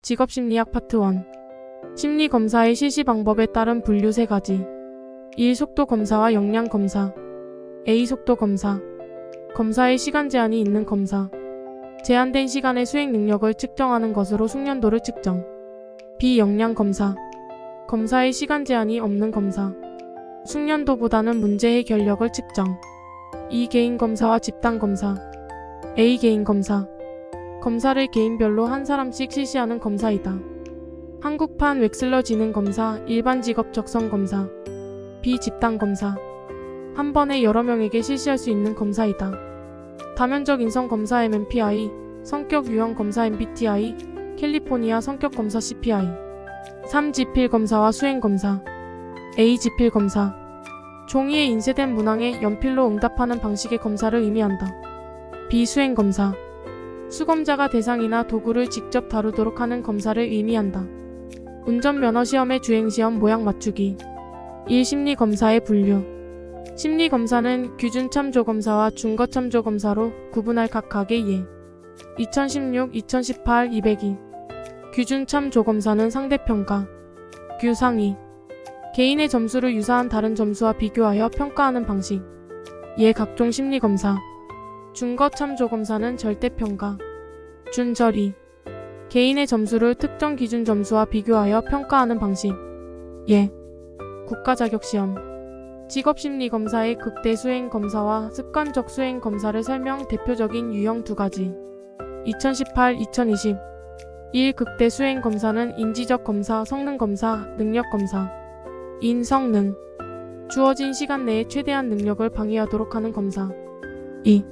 직업심리학 파트 1. 심리검사의 실시 방법에 따른 분류 3가지. 1. 속도검사와 역량검사. A. 속도검사. 검사의 시간 제한이 있는 검사. 제한된 시간의 수행 능력을 측정하는 것으로 숙련도를 측정. B. 역량검사. 검사의 시간 제한이 없는 검사. 숙련도보다는 문제 해결력을 측정. 2. 개인검사와 집단검사. A. 개인검사. 검사를 개인별로 한 사람씩 실시하는 검사이다. 한국판 웩슬러 지능검사, 일반 직업 적성 검사. B. 집단검사. 한 번에 여러 명에게 실시할 수 있는 검사이다. 다면적 인성검사 MMPI, 성격 유형 검사 MBTI, 캘리포니아 성격검사 CPI. 3. 지필검사와 수행검사. A. 지필검사. 종이에 인쇄된 문항에 연필로 응답하는 방식의 검사를 의미한다. B. 수행검사. 수검자가 대상이나 도구를 직접 다루도록 하는 검사를 의미한다. 운전면허 시험의 주행시험 모양 맞추기. 1. 심리검사의 분류. 심리검사는 규준참조검사와 준거참조검사로 구분할 각각의 예. 2016, 2018, 202. 규준참조검사는 상대평가. 규상위. 개인의 점수를 유사한 다른 점수와 비교하여 평가하는 방식. 예. 각종 심리검사. 준거참조검사는 절대평가. 준절이. 개인의 점수를 특정 기준 점수와 비교하여 평가하는 방식. 예. 국가자격시험. 직업심리검사의 극대 수행검사와 습관적 수행검사를 설명. 대표적인 유형 2가지. 2018, 2020. 1. 극대 수행검사는 인지적 검사, 성능검사, 능력검사. 인, 성능. 주어진 시간 내에 최대한 능력을 방해하도록 하는 검사. 2.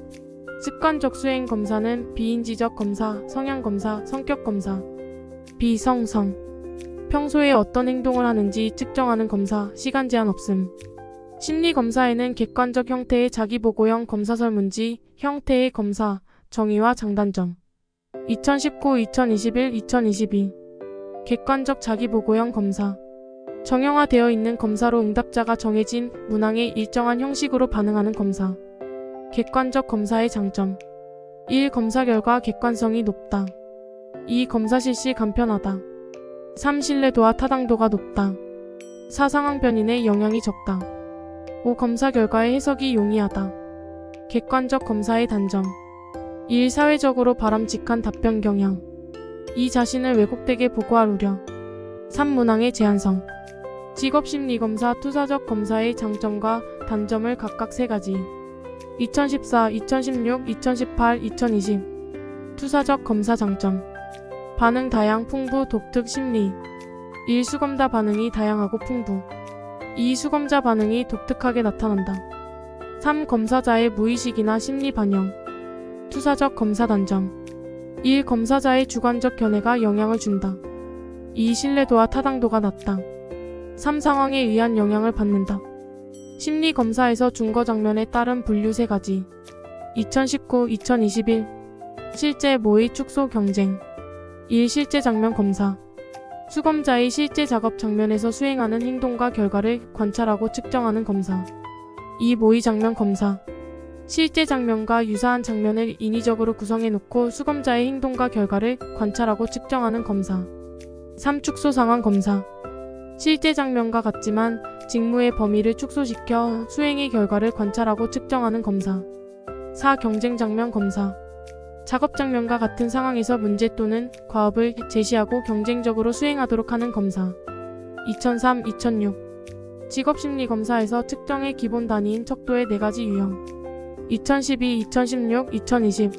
습관적 수행 검사는 비인지적 검사, 성향 검사, 성격 검사. 비성성. 평소에 어떤 행동을 하는지 측정하는 검사, 시간 제한 없음. 심리 검사에는 객관적 형태의 자기보고형 검사 설문지, 형태의 검사, 정의와 장단점. 2019, 2021, 2022. 객관적 자기보고형 검사. 정형화되어 있는 검사로 응답자가 정해진 문항에 일정한 형식으로 반응하는 검사. 객관적 검사의 장점. 1. 검사 결과 객관성이 높다. 2. 검사 실시 간편하다. 3. 신뢰도와 타당도가 높다. 4. 상황 변인의 영향이 적다. 5. 검사 결과의 해석이 용이하다. 객관적 검사의 단점. 1. 사회적으로 바람직한 답변 경향. 2. 자신을 왜곡되게 보고할 우려. 3. 문항의 제한성. 직업심리검사 투사적 검사의 장점과 단점을 각각 3가지. 2014, 2016, 2018, 2020. 투사적 검사 장점. 반응 다양, 풍부, 독특, 심리. 1. 수검자 반응이 다양하고 풍부. 2. 수검자 반응이 독특하게 나타난다. 3. 검사자의 무의식이나 심리 반영. 투사적 검사 단점. 1. 검사자의 주관적 견해가 영향을 준다. 2. 신뢰도와 타당도가 낮다. 3. 상황에 의한 영향을 받는다. 심리검사에서 준거 장면에 따른 분류 3가지. 2019, 2021. 실제 모의 축소 경쟁. 1. 실제 장면 검사. 수검자의 실제 작업 장면에서 수행하는 행동과 결과를 관찰하고 측정하는 검사. 2. 모의 장면 검사. 실제 장면과 유사한 장면을 인위적으로 구성해놓고 수검자의 행동과 결과를 관찰하고 측정하는 검사. 3. 축소 상황 검사. 실제 장면과 같지만 직무의 범위를 축소시켜 수행의 결과를 관찰하고 측정하는 검사. 4. 경쟁 장면 검사. 작업 장면과 같은 상황에서 문제 또는 과업을 제시하고 경쟁적으로 수행하도록 하는 검사. 2003, 2006. 직업심리검사에서 측정의 기본 단위인 척도의 4가지 유형. 2012, 2016, 2020.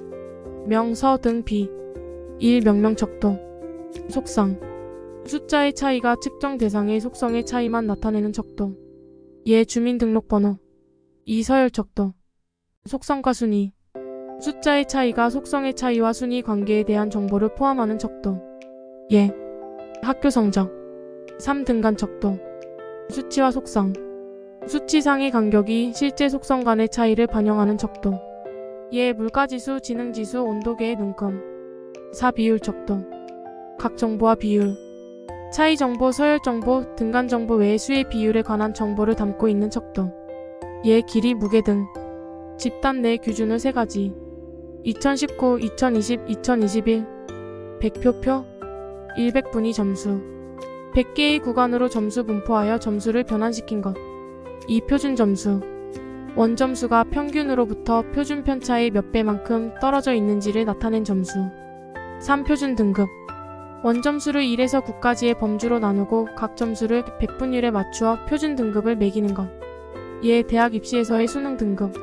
명, 서 등 비. 1. 명명 척도. 속성. 숫자의 차이가 측정 대상의 속성의 차이만 나타내는 척도. 예. 주민등록번호. 2. 서열 척도. 속성과 순위. 숫자의 차이가 속성의 차이와 순위 관계에 대한 정보를 포함하는 척도. 예. 학교 성적. 3. 등간 척도. 수치와 속성. 수치상의 간격이 실제 속성 간의 차이를 반영하는 척도. 예. 물가지수, 지능지수, 온도계의 눈금. 4. 비율 척도. 각 정보와 비율. 차이 정보, 서열 정보, 등간 정보 외의 수의 비율에 관한 정보를 담고 있는 척도. 예. 길이, 무게 등. 집단 내 규준을 3가지. 2019, 2020, 2021. 백표표. 100분위 점수. 100개의 구간으로 점수 분포하여 점수를 변환시킨 것. 2. 표준 점수. 원점수가 평균으로부터 표준 편차의 몇 배만큼 떨어져 있는지를 나타낸 점수. 3. 표준 등급. 원점수를 1에서 9까지의 범주로 나누고 각 점수를 100분율에 맞추어 표준 등급을 매기는 것. 예, 대학 입시에서의 수능 등급.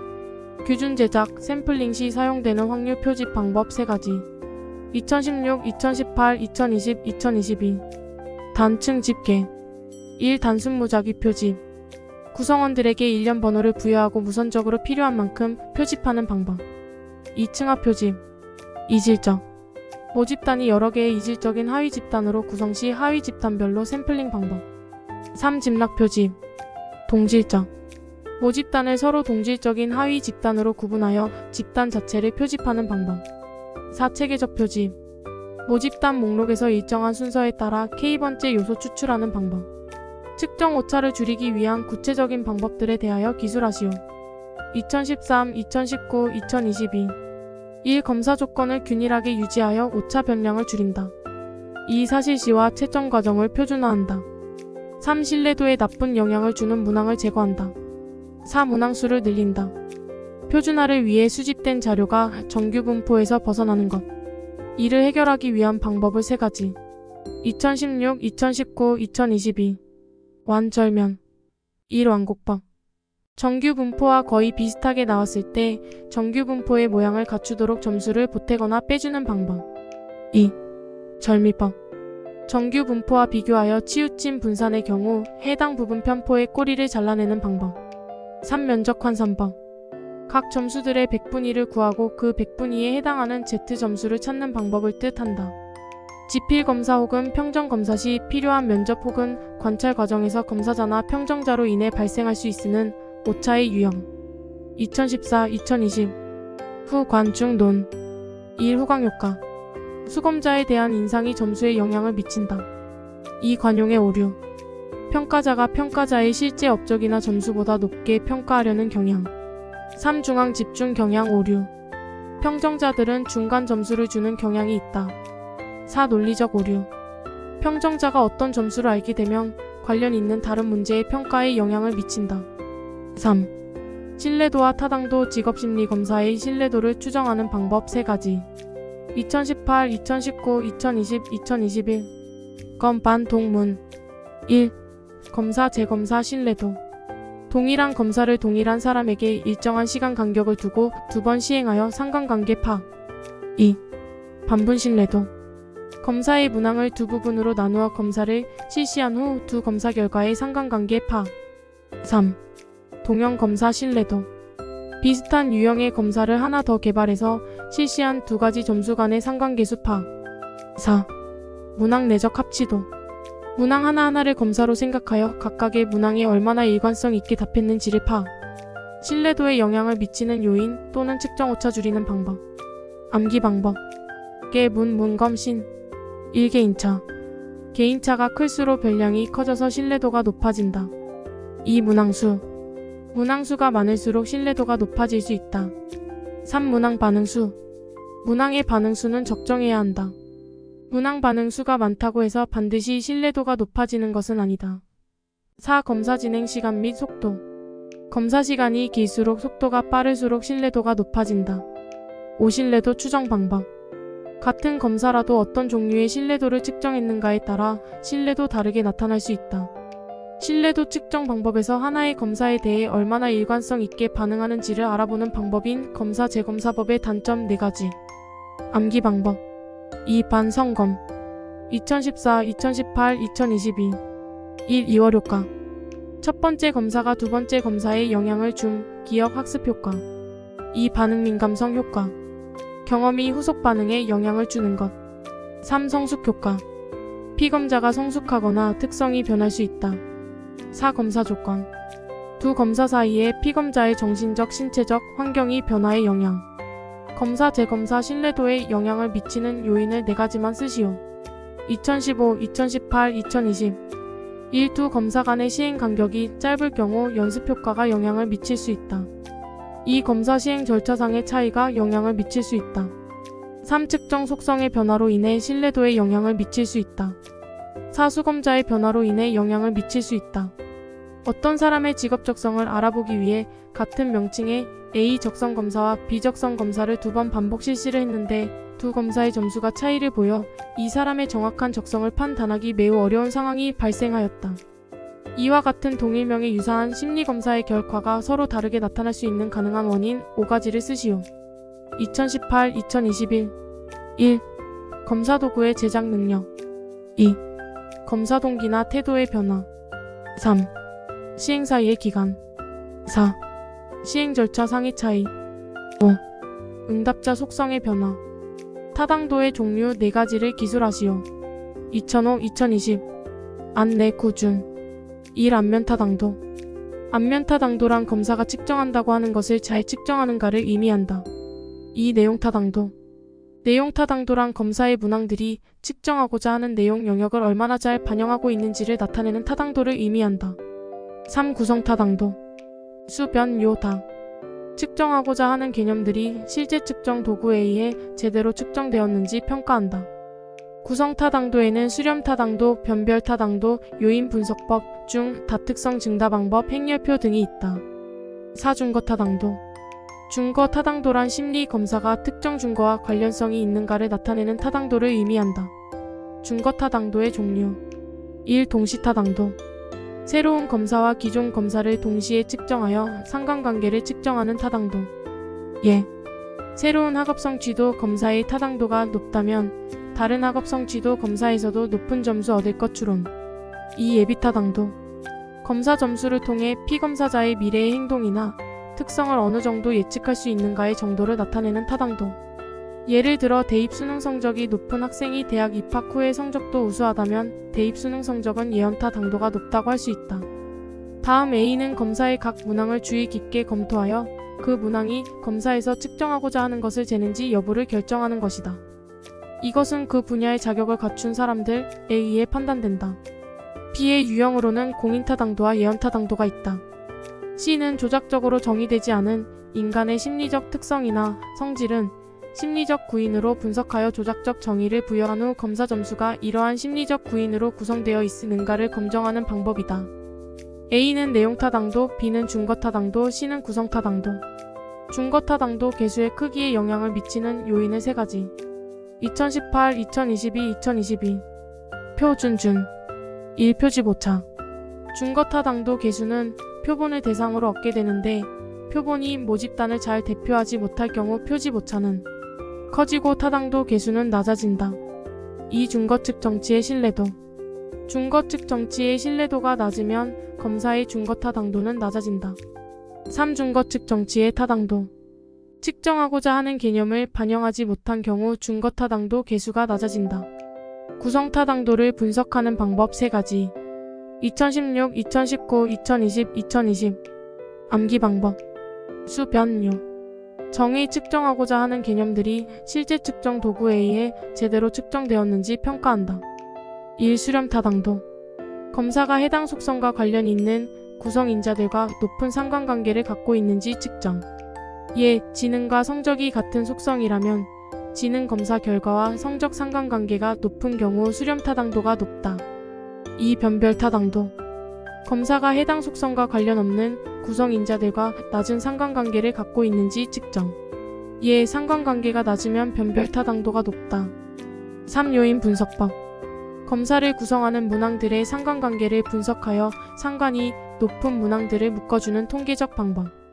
규준 제작, 샘플링 시 사용되는 확률 표집 방법 3가지. 2016, 2018, 2020, 2022. 단층 집계. 1. 단순 무작위 표집. 구성원들에게 일련 번호를 부여하고 무선적으로 필요한 만큼 표집하는 방법. 2. 층합 표집. 이질적. 모집단이 여러 개의 이질적인 하위 집단으로 구성 시 하위 집단별로 샘플링 방법. 3. 집락 표집. 동질적. 모집단을 서로 동질적인 하위 집단으로 구분하여 집단 자체를 표집하는 방법. 4. 체계적 표집. 모집단 목록에서 일정한 순서에 따라 K번째 요소 추출하는 방법. 측정 오차를 줄이기 위한 구체적인 방법들에 대하여 기술하시오. 2013, 2019, 2022. 1. 검사 조건을 균일하게 유지하여 오차 변량을 줄인다. 2. 사실시와 채점 과정을 표준화한다. 3. 신뢰도에 나쁜 영향을 주는 문항을 제거한다. 4. 문항수를 늘린다. 표준화를 위해 수집된 자료가 정규 분포에서 벗어나는 것. 이를 해결하기 위한 방법을 3가지. 2016, 2019, 2022. 완절면. 1. 완곡법. 정규 분포와 거의 비슷하게 나왔을 때 정규 분포의 모양을 갖추도록 점수를 보태거나 빼주는 방법. 2. 절미법. 정규 분포와 비교하여 치우친 분산의 경우 해당 부분 편포의 꼬리를 잘라내는 방법. 3. 면적 환산법. 각 점수들의 100분위를 구하고 그 100분위에 해당하는 Z점수를 찾는 방법을 뜻한다. 지필검사 혹은 평정검사 시 필요한 면접 혹은 관찰 과정에서 검사자나 평정자로 인해 발생할 수 있는 오차의 유형. 2014, 2020. 후관중 논. 1. 후광효과. 수검자에 대한 인상이 점수에 영향을 미친다. 2. 관용의 오류. 평가자가 평가자의 실제 업적이나 점수보다 높게 평가하려는 경향. 3. 중앙 집중 경향 오류. 평정자들은 중간 점수를 주는 경향이 있다. 4. 논리적 오류. 평정자가 어떤 점수를 알게 되면 관련 있는 다른 문제의 평가에 영향을 미친다. 3. 신뢰도와 타당도 직업심리검사의 신뢰도를 추정하는 방법 3가지. 2018, 2019, 2020, 2021. 검반 동문. 1. 검사 재검사 신뢰도. 동일한 검사를 동일한 사람에게 일정한 시간 간격을 두고 2번 시행하여 상관관계 파악. 2. 반분 신뢰도. 검사의 문항을 2부분으로 나누어 검사를 실시한 후 2 검사 결과의 상관관계 파악. 3. 동형 검사 신뢰도. 비슷한 유형의 검사를 하나 더 개발해서 실시한 2가지 점수 간의 상관계수 파악. 4. 문항 내적 합치도. 문항 하나하나를 검사로 생각하여 각각의 문항에 얼마나 일관성 있게 답했는지를 파악. 신뢰도에 영향을 미치는 요인 또는 측정 오차 줄이는 방법. 암기 방법. 문검신. 1. 개인차. 개인차가 클수록 별량이 커져서 신뢰도가 높아진다. 2. 문항수. 문항수가 많을수록 신뢰도가 높아질 수 있다. 3. 문항 반응수. 문항의 반응수는 적정해야 한다. 문항 반응수가 많다고 해서 반드시 신뢰도가 높아지는 것은 아니다. 4. 검사 진행 시간 및 속도. 검사 시간이 길수록 속도가 빠를수록 신뢰도가 높아진다. 5. 신뢰도 추정 방법. 같은 검사라도 어떤 종류의 신뢰도를 측정했는가에 따라 신뢰도 다르게 나타날 수 있다. 신뢰도 측정 방법에서 하나의 검사에 대해 얼마나 일관성 있게 반응하는지를 알아보는 방법인 검사 재검사법의 단점 4가지. 암기 방법. 2. 반성검. 2014, 2018, 2022. 1. 2월 효과. 첫 번째 검사가 두 번째 검사에 영향을 준 기억 학습 효과. 2. 반응 민감성 효과. 경험이 후속 반응에 영향을 주는 것. 3. 성숙 효과. 피검자가 성숙하거나 특성이 변할 수 있다. 4. 검사 조건. 두 검사 사이에 피검자의 정신적, 신체적, 환경이 변화에 영향. 검사 재검사 신뢰도에 영향을 미치는 요인을 4가지만 쓰시오. 2015, 2018, 2020. 1. 두 검사 간의 시행 간격이 짧을 경우 연습 효과가 영향을 미칠 수 있다. 2. 검사 시행 절차상의 차이가 영향을 미칠 수 있다. 3. 측정 속성의 변화로 인해 신뢰도에 영향을 미칠 수 있다. 4. 수검자의 변화로 인해 영향을 미칠 수 있다. 어떤 사람의 직업적성을 알아보기 위해 같은 명칭의 A 적성 검사와 B 적성 검사를 2번 반복 실시를 했는데 두 검사의 점수가 차이를 보여 이 사람의 정확한 적성을 판단하기 매우 어려운 상황이 발생하였다. 이와 같은 동일명의 유사한 심리검사의 결과가 서로 다르게 나타날 수 있는 가능한 원인 5가지를 쓰시오. 2018-2021 1. 검사 도구의 제작 능력 2. 검사 동기나 태도의 변화 3. 시행 사이의 기간 4. 시행 절차 상위 차이 5. 응답자 속성의 변화 타당도의 종류 4가지를 기술하시오. 2005-2020 안내 구준 1. 안면타당도 안면타당도란 검사가 측정한다고 하는 것을 잘 측정하는가를 의미한다. 2. 내용타당도 내용타당도란 검사의 문항들이 측정하고자 하는 내용 영역을 얼마나 잘 반영하고 있는지를 나타내는 타당도를 의미한다. 3. 구성타당도 수, 변, 요, 다 측정하고자 하는 개념들이 실제 측정 도구에 의해 제대로 측정되었는지 평가한다. 구성타당도에는 수렴타당도, 변별타당도, 요인분석법, 중, 다특성 증가방법, 행렬표 등이 있다. 4. 준거타당도 준거타당도란 심리검사가 특정 준거와 관련성이 있는가를 나타내는 타당도를 의미한다. 준거타당도의 종류 1. 동시타당도 새로운 검사와 기존 검사를 동시에 측정하여 상관관계를 측정하는 타당도. 예. 새로운 학업성 지도 검사의 타당도가 높다면 다른 학업성 지도 검사에서도 높은 점수 얻을 것 추론. 2. 예비타당도 검사 점수를 통해 피검사자의 미래의 행동이나 특성을 어느 정도 예측할 수 있는가의 정도를 나타내는 타당도. 예를 들어 대입 수능 성적이 높은 학생이 대학 입학 후의 성적도 우수하다면 대입 수능 성적은 예언타 당도가 높다고 할 수 있다. 다음 A는 검사의 각 문항을 주의 깊게 검토하여 그 문항이 검사에서 측정하고자 하는 것을 재는지 여부를 결정하는 것이다. 이것은 그 분야의 자격을 갖춘 사람들에 의해 판단된다. B의 유형으로는 공인타당도와 예언타당도가 있다. C는 조작적으로 정의되지 않은 인간의 심리적 특성이나 성질은 심리적 구인으로 분석하여 조작적 정의를 부여한 후 검사 점수가 이러한 심리적 구인으로 구성되어 있는가를 검정하는 방법이다. A는 내용타당도, B는 준거타당도, C는 구성타당도. 준거타당도 개수의 크기에 영향을 미치는 요인은 3가지. 2018, 2022, 2022 표준준 1. 표집 오차 준거타당도 개수는 표본을 대상으로 얻게 되는데 표본이 모집단을 잘 대표하지 못할 경우 표집 오차는 커지고 타당도 개수는 낮아진다. 2. 준거 측 정치의 신뢰도 준거 측 정치의 신뢰도가 낮으면 검사의 준거타당도는 낮아진다. 3. 준거 측 정치의 타당도 측정하고자 하는 개념을 반영하지 못한 경우 준거타당도 개수가 낮아진다. 구성타당도를 분석하는 방법 3가지 2016, 2019, 2020, 2020 암기 방법 수, 변, 요 정의 측정하고자 하는 개념들이 실제 측정 도구에 의해 제대로 측정되었는지 평가한다. 1. 수렴타당도 검사가 해당 속성과 관련 있는 구성인자들과 높은 상관관계를 갖고 있는지 측정. 예, 지능과 성적이 같은 속성이라면 지능 검사 결과와 성적 상관관계가 높은 경우 수렴타당도가 높다. 2. 변별타당도 검사가 해당 속성과 관련 없는 구성인자들과 낮은 상관관계를 갖고 있는지 측정. 예, 상관관계가 낮으면 변별타당도가 높다. 3. 요인 분석법 검사를 구성하는 문항들의 상관관계를 분석하여 상관이 높은 문항들을 묶어주는 통계적 방법.